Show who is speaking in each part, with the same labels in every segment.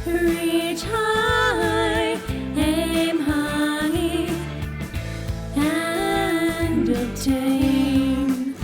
Speaker 1: Reach high, aim high, and obtain.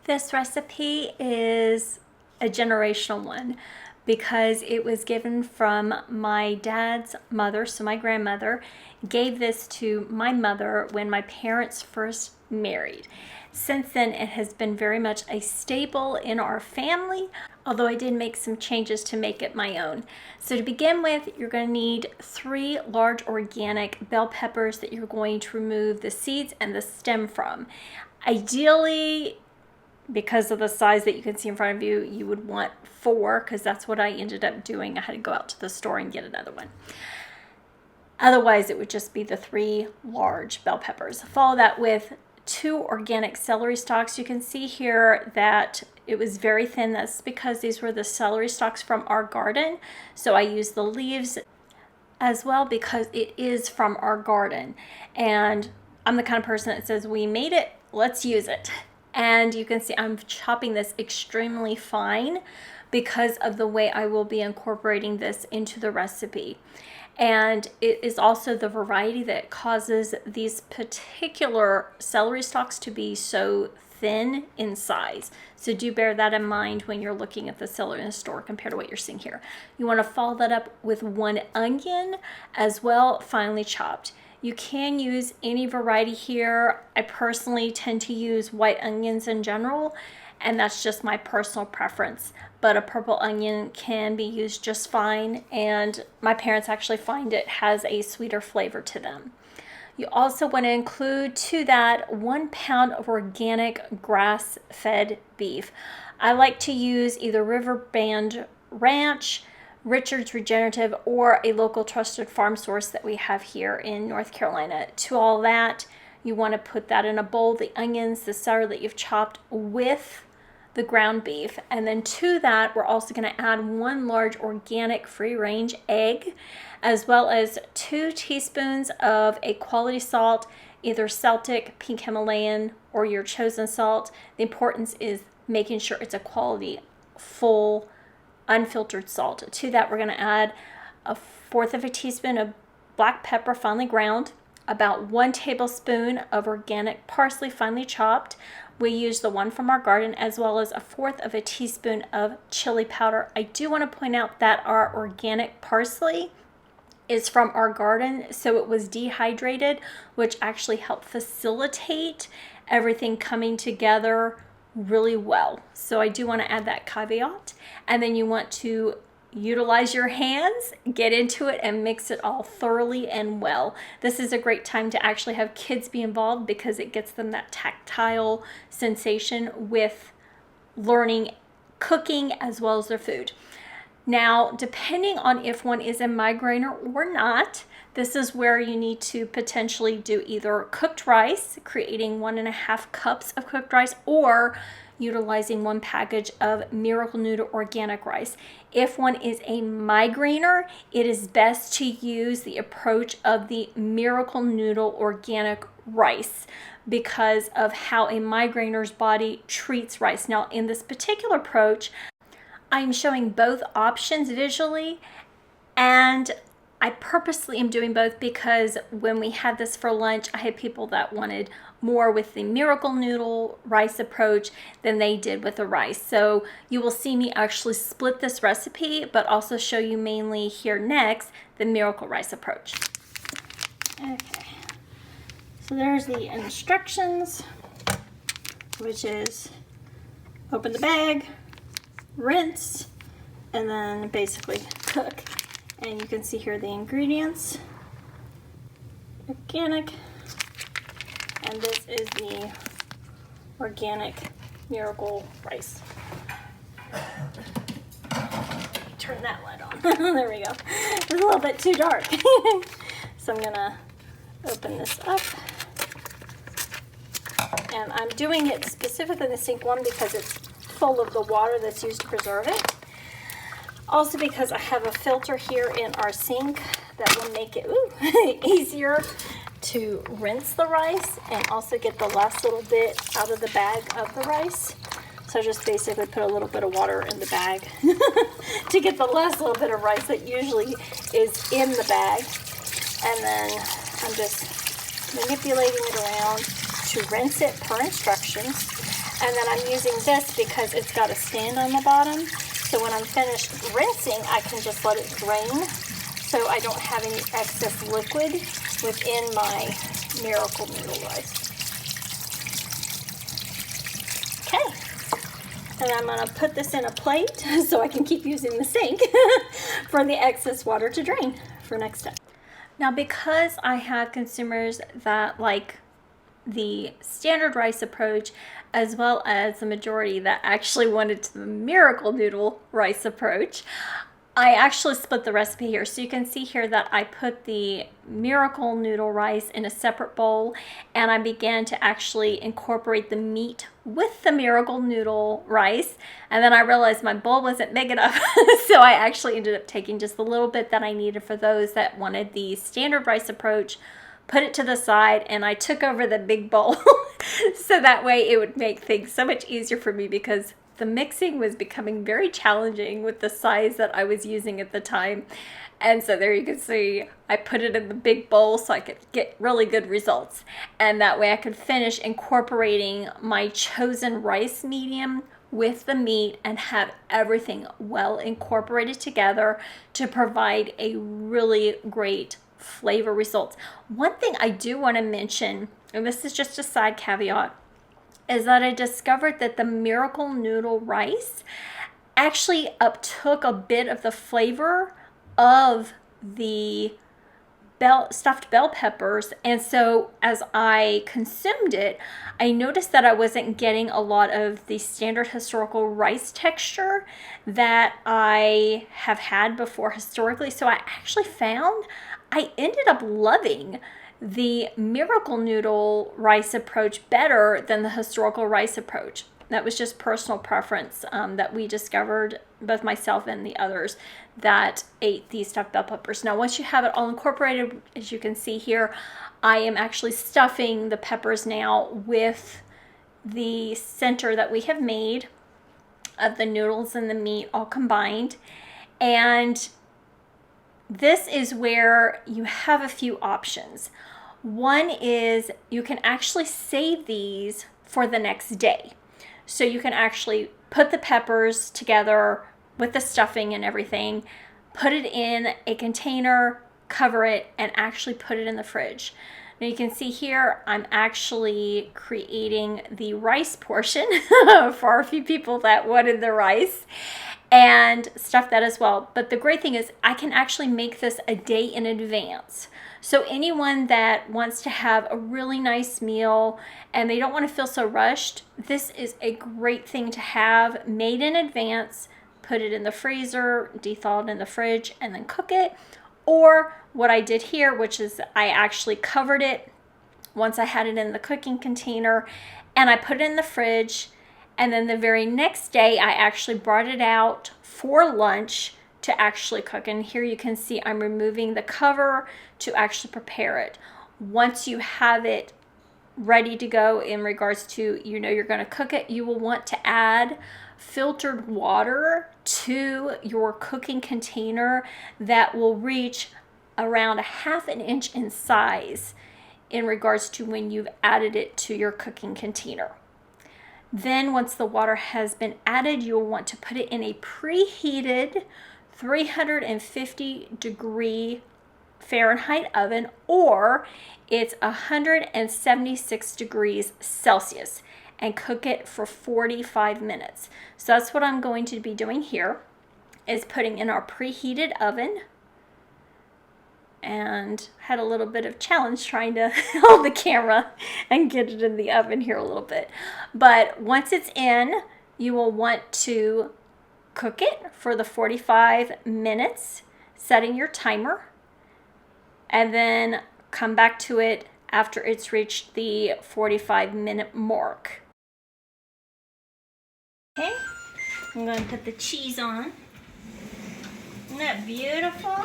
Speaker 1: This recipe is a generational one because it was given from my dad's mother, so my grandmother gave this to my mother when my parents first married. Since then, it has been very much a staple in our family, although I did make some changes to make it my own. So to begin with, you're going to need 3 large organic bell peppers that you're going to remove the seeds and the stem from. Ideally, because of the size that you can see in front of you, you would want 4, because that's what I ended up doing. I had to go out to the store and get another one. Otherwise, it would just be the 3 large bell peppers. Follow that with 2 organic celery stalks. You can see here that it was very thin. That's because these were the celery stalks from our garden. So I used the leaves as well because it is from our garden. And I'm the kind of person that says, we made it, let's use it. And you can see I'm chopping this extremely fine because of the way I will be incorporating this into the recipe. And it is also the variety that causes these particular celery stalks to be so thin in size. So do bear that in mind when you're looking at the celery in the store compared to what you're seeing here. You want to follow that up with 1 onion as well, finely chopped. You can use any variety here. I personally tend to use white onions in general, and that's just my personal preference. But a purple onion can be used just fine, and my parents actually find it has a sweeter flavor to them. You also want to include to that 1 pound of organic grass-fed beef. I like to use either Riverband Ranch, Richard's Regenerative, or a local trusted farm source that we have here in North Carolina. To all that, you want to put that in a bowl, the onions, the celery that you've chopped with the ground beef. And then to that, we're also going to add 1 large organic free-range egg, as well as 2 teaspoons of a quality salt, either Celtic, pink Himalayan, or your chosen salt. The importance is making sure it's a quality, full, unfiltered salt. To that, we're going to add 1/4 of a teaspoon of black pepper finely ground, about 1 tablespoon of organic parsley finely chopped. We use the one from our garden, as well as 1/4 of a teaspoon of chili powder. I do want to point out that our organic parsley is from our garden, so it was dehydrated, which actually helped facilitate everything coming together really well. So I do want to add that caveat. And then you want to utilize your hands, get into it, and mix it all thoroughly and well. This is a great time to actually have kids be involved because it gets them that tactile sensation with learning cooking as well as their food. Now, depending on if one is a migraineur or not, this is where you need to potentially do either cooked rice, creating 1.5 cups of cooked rice, or utilizing 1 package of Miracle Noodle Organic Rice. If one is a migraineur, it is best to use the approach of the Miracle Noodle Organic Rice because of how a migraineur's body treats rice. Now, in this particular approach, I'm showing both options visually, and I purposely am doing both because when we had this for lunch, I had people that wanted more with the Miracle Noodle rice approach than they did with the rice. So you will see me actually split this recipe, but also show you mainly here next the Miracle Rice approach. Okay, so there's the instructions, which is open the bag, rinse, and then basically cook. And you can see here the ingredients, organic, and this is the organic Miracle Rice. Turn that light on. There we go. It's a little bit too dark. So I'm gonna open this up. And I'm doing it specifically in the sink one because it's full of the water that's used to preserve it. Also because I have a filter here in our sink that will make it easier to rinse the rice and also get the last little bit out of the bag of the rice. So I just basically put a little bit of water in the bag to get the last little bit of rice that usually is in the bag. And then I'm just manipulating it around to rinse it per instructions. And then I'm using this because it's got a stand on the bottom. So when I'm finished rinsing, I can just let it drain so I don't have any excess liquid within my Miracle Noodle rice. Okay. And I'm going to put this in a plate so I can keep using the sink for the excess water to drain for next step. Now, because I have consumers that like the standard rice approach, as well as the majority that actually wanted the Miracle Noodle rice approach, I actually split the recipe here. So you can see here that I put the Miracle Noodle rice in a separate bowl, and I began to actually incorporate the meat with the Miracle Noodle rice. And then I realized my bowl wasn't big enough. So I actually ended up taking just a little bit that I needed for those that wanted the standard rice approach, put it to the side, and I took over the big bowl. So that way it would make things so much easier for me, because the mixing was becoming very challenging with the size that I was using at the time. And so there you can see I put it in the big bowl so I could get really good results. And that way I could finish incorporating my chosen rice medium with the meat and have everything well incorporated together to provide a really great flavor results. One thing I do want to mention, and this is just a side caveat, is that I discovered that the Miracle Noodle rice actually uptook a bit of the flavor of the stuffed bell peppers. And so as I consumed it, I noticed that I wasn't getting a lot of the standard historical rice texture that I have had before historically. So I actually found I ended up loving the Miracle Noodle rice approach better than the historical rice approach. That was just personal preference that we discovered, both myself and the others that ate these stuffed bell peppers. Now, once you have it all incorporated, as you can see here, I am actually stuffing the peppers now with the center that we have made of the noodles and the meat all combined. And this is where you have a few options. One is you can actually save these for the next day. So you can actually put the peppers together with the stuffing and everything, put it in a container, cover it, and actually put it in the fridge. Now you can see here, I'm actually creating the rice portion for a few people that wanted the rice, and stuff that as well. But the great thing is I can actually make this a day in advance. So anyone that wants to have a really nice meal and they don't want to feel so rushed, this is a great thing to have made in advance. Put it in the freezer, de-thaw it in the fridge, and then cook it. Or what I did here, which is I actually covered it once I had it in the cooking container, and I put it in the fridge. And then the very next day, I actually brought it out for lunch to actually cook. And here you can see I'm removing the cover to actually prepare it. Once you have it ready to go in regards to, you know, you're going to cook it, you will want to add filtered water to your cooking container that will reach around a ½ inch in size in regards to when you've added it to your cooking container. Then once the water has been added, you'll want to put it in a preheated 350 degree Fahrenheit oven, or it's 176 degrees Celsius, and cook it for 45 minutes. So that's what I'm going to be doing here, is putting in our preheated oven. And had a little bit of challenge trying to hold the camera and get it in the oven here a little bit. But once it's in, you will want to cook it for the 45 minutes, setting your timer, and then come back to it after it's reached the 45-minute mark. Okay, I'm going to put the cheese on. Isn't that beautiful?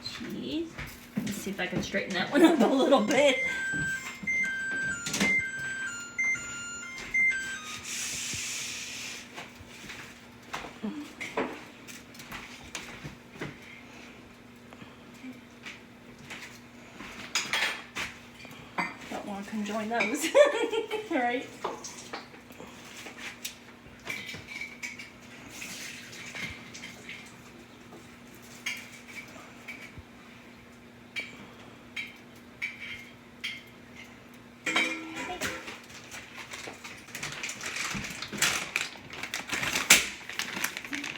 Speaker 1: Cheese. Let's see if I can straighten that one up a little bit. showing those. Right?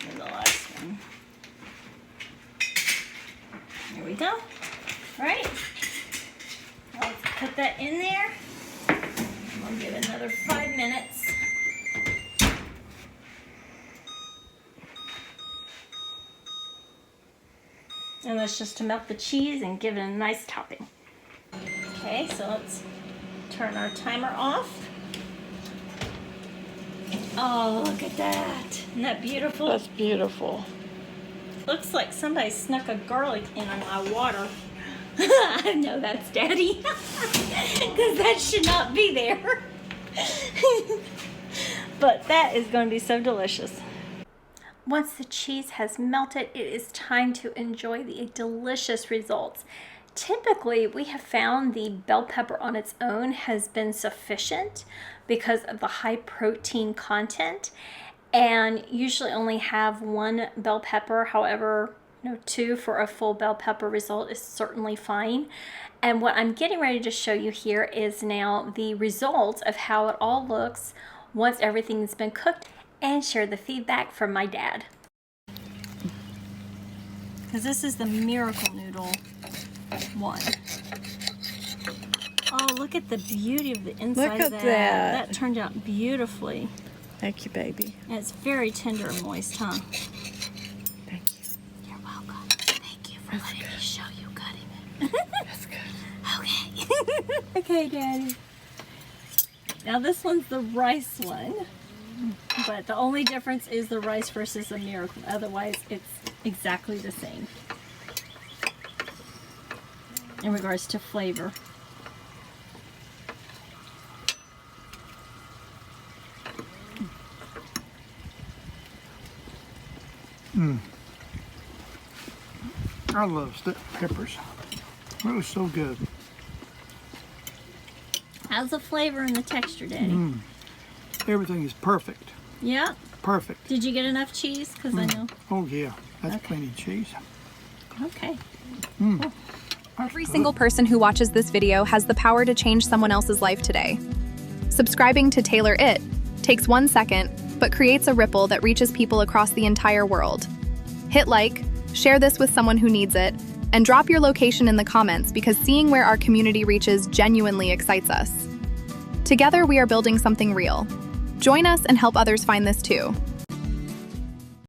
Speaker 1: And the last one. There we go. All right. Let's put that in there. I'll give it another 5 minutes. And that's just to melt the cheese and give it a nice topping. Okay, so let's turn our timer off. Oh, look at that. Isn't that beautiful?
Speaker 2: That's beautiful.
Speaker 1: Looks like somebody snuck a garlic in on my water. I know that's Daddy. Because that should not be there. But that is going to be so delicious. Once the cheese has melted, it is time to enjoy the delicious results. Typically, we have found the bell pepper on its own has been sufficient because of the high protein content, and usually only have 1 bell pepper. However, 2 for a full bell pepper result is certainly fine. And what I'm getting ready to show you here is now the results of how it all looks once everything's been cooked, and share the feedback from my dad. Because this is the Miracle Noodle one. Oh, look at the beauty of the inside of that.
Speaker 2: Look at that.
Speaker 1: That turned out beautifully.
Speaker 2: Thank you, baby.
Speaker 1: And it's very tender and moist, huh?
Speaker 2: Thank you.
Speaker 1: You're welcome. Thank you for letting me show you cutting it.
Speaker 2: That's good.
Speaker 1: Okay. Okay, Daddy. Now this one's the rice one. But the only difference is the rice versus the Miracle. Otherwise, it's exactly the same in regards to flavor.
Speaker 3: I love peppers. It was so good.
Speaker 1: How's the flavor and the texture, Daddy?
Speaker 3: Everything is perfect.
Speaker 1: Yeah?
Speaker 3: Perfect.
Speaker 1: Did you get enough cheese? Because I know.
Speaker 3: Oh yeah, that's plenty of cheese.
Speaker 1: Okay.
Speaker 4: Every single person who watches this video has the power to change someone else's life today. Subscribing to TaylorIt takes 1 second, but creates a ripple that reaches people across the entire world. Hit like, share this with someone who needs it, and drop your location in the comments because seeing where our community reaches genuinely excites us. Together, we are building something real. Join us and help others find this too.